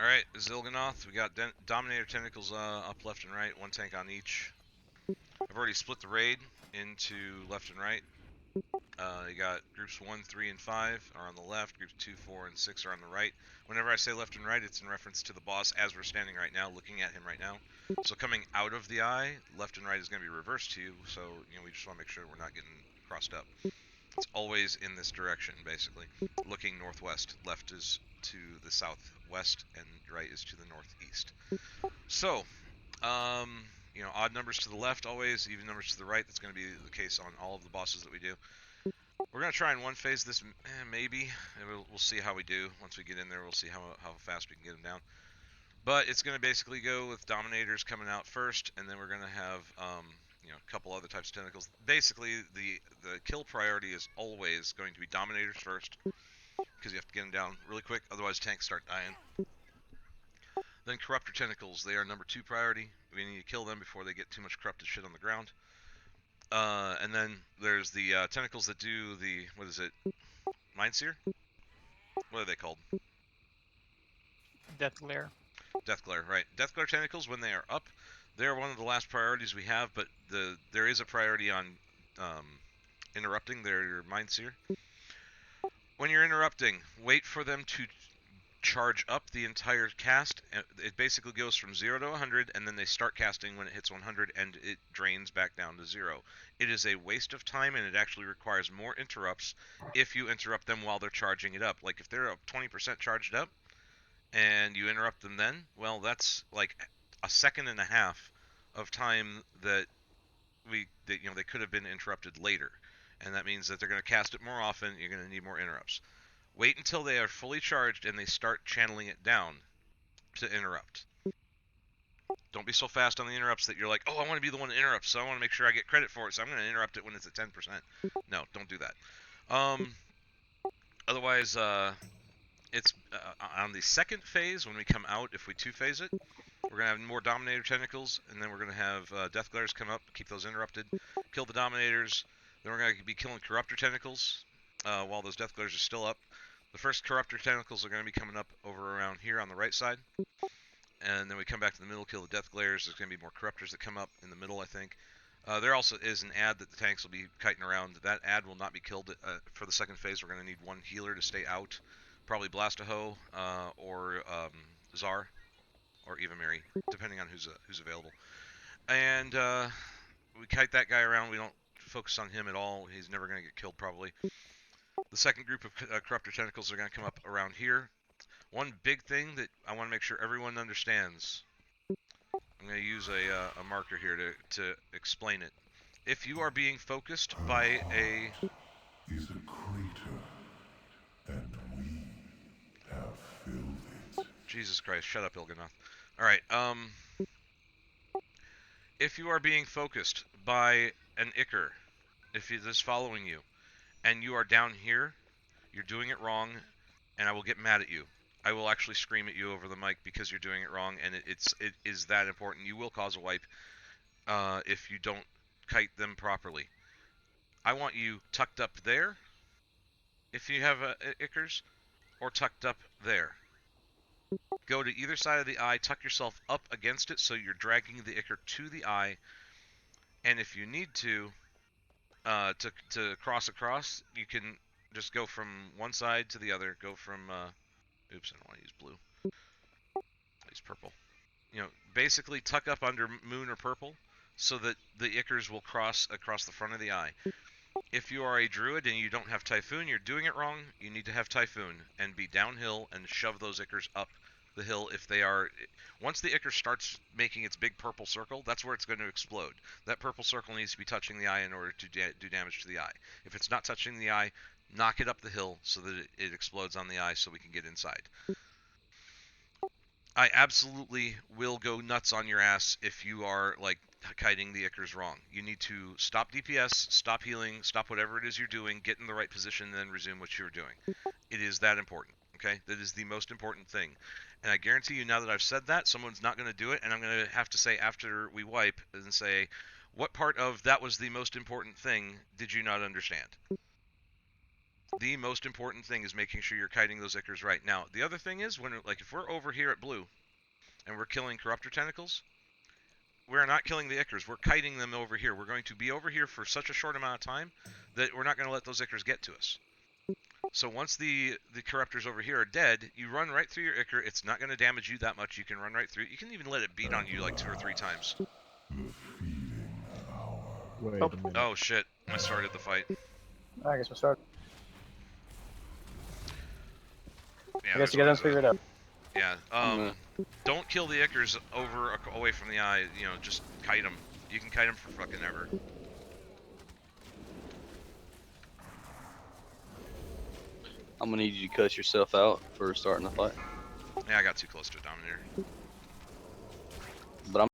Alright, Zilganoth, we got Dominator Tentacles up left and right, one tank on each. I've already split the raid into left and right. You got groups 1, 3, and 5 are on the left, groups 2, 4, and 6 are on the right. Whenever I say left and right, it's in reference to the boss as we're standing right now, looking at him right now. So coming out of the eye, left and right is going to be reversed to you, so we just want to make sure we're not getting crossed up. It's always in this direction, basically. Looking northwest. Left is to the southwest, and right is to the northeast. So, odd numbers to the left always, even numbers to the right. That's going to be the case on all of the bosses that we do. We're going to try and one phase this, maybe. We'll see how we do. Once we get in there, we'll see how fast we can get them down. But it's going to basically go with Dominators coming out first, and then we're going to have a couple other types of tentacles. Basically, the kill priority is always going to be Dominators first, because you have to get them down really quick, otherwise tanks start dying. Then Corruptor Tentacles, they are number 2 priority. We need to kill them before they get too much corrupted shit on the ground. And then there's the tentacles that do the, what is it, Mind Seer? What are they called? Death Glare. Death Glare, right. Death Glare tentacles, when they are up, they're one of the last priorities we have, but there is a priority on interrupting their Mind Seer. When you're interrupting, wait for them to charge up the entire cast. It basically goes from 0 to 100, and then they start casting when it hits 100, and it drains back down to 0. It is a waste of time, and it actually requires more interrupts if you interrupt them while they're charging it up. Like, if they're up 20% charged up, and you interrupt them then, well, that's like a second and a half of time that they could have been interrupted later. And that means that they're going to cast it more often, you're going to need more interrupts. Wait until they are fully charged and they start channeling it down to interrupt. Don't be so fast on the interrupts that you're like, oh, I want to be the one that interrupts, so I want to make sure I get credit for it, so I'm going to interrupt it when it's at 10%. No, don't do that. Otherwise, it's on the second phase, when we come out, if we 2-phase it, we're going to have more Dominator Tentacles, and then we're going to have Death Glares come up, keep those interrupted, kill the Dominators, then we're going to be killing Corruptor Tentacles while those Death Glares are still up. The first Corruptor Tentacles are going to be coming up over around here on the right side, and then we come back to the middle, kill the Death Glares. There's going to be more Corruptors that come up in the middle, I think. There also is an ad that the tanks will be kiting around. That ad will not be killed for the second phase. We're going to need one healer to stay out. Probably Blastaho or Czar or Eva Mary, depending on who's available. And we kite that guy around. We don't focus on him at all. He's never going to get killed, probably. The second group of Corruptor Tentacles are going to come up around here. One big thing that I want to make sure everyone understands, I'm going to use a marker here to explain it. If you are being focused by a... is a crater, and we have filled it. Jesus Christ, shut up, Ilganoth. Alright, if you are being focused by an Ichor, if it is following you, and you are down here, you're doing it wrong, and I will get mad at you. I will actually scream at you over the mic because you're doing it wrong, and it is that important. You will cause a wipe if you don't kite them properly. I want you tucked up there, if you have Ichors, or tucked up there. Go to either side of the eye, tuck yourself up against it so you're dragging the Ichor to the eye, and if you need to cross across, you can just go from one side to the other. Go from, oops, I don't want to use blue. I'll use purple. Basically tuck up under moon or purple so that the Ichors will cross across the front of the eye. If you are a druid and you don't have Typhoon, you're doing it wrong. You need to have Typhoon and be downhill and shove those Ichors up the hill if they are... Once the Ichor starts making its big purple circle, that's where it's going to explode. That purple circle needs to be touching the eye in order to do damage to the eye. If it's not touching the eye, knock it up the hill so that it explodes on the eye so we can get inside. I absolutely will go nuts on your ass if you are, like, kiting the Ichors wrong. You need to stop DPS, stop healing, stop whatever it is you're doing, get in the right position, and then resume what you're doing. It is that important, okay? That is the most important thing. And I guarantee you, now that I've said that, someone's not going to do it, and I'm going to have to say after we wipe and say, what part of that was the most important thing did you not understand? The most important thing is making sure you're kiting those Ichors right. Now, the other thing is, when like if we're over here at blue, and we're killing Corruptor Tentacles, we're not killing the Ichors. We're kiting them over here. We're going to be over here for such a short amount of time that we're not going to let those Ichors get to us. So once the Corruptors over here are dead, you run right through your Ichor. It's not going to damage you that much. You can run right through. You can even let it beat on you like 2 or 3 times. Wait a minute. Oh shit, I started the fight. I guess we'll start. Yeah, I guess you guys figure it out. Yeah, don't kill the Ichors away from the eye, you know, just kite them. You can kite them for fucking ever. I'm gonna need you to cut yourself out for starting the fight. Yeah, I got too close to a Dominator. But I'm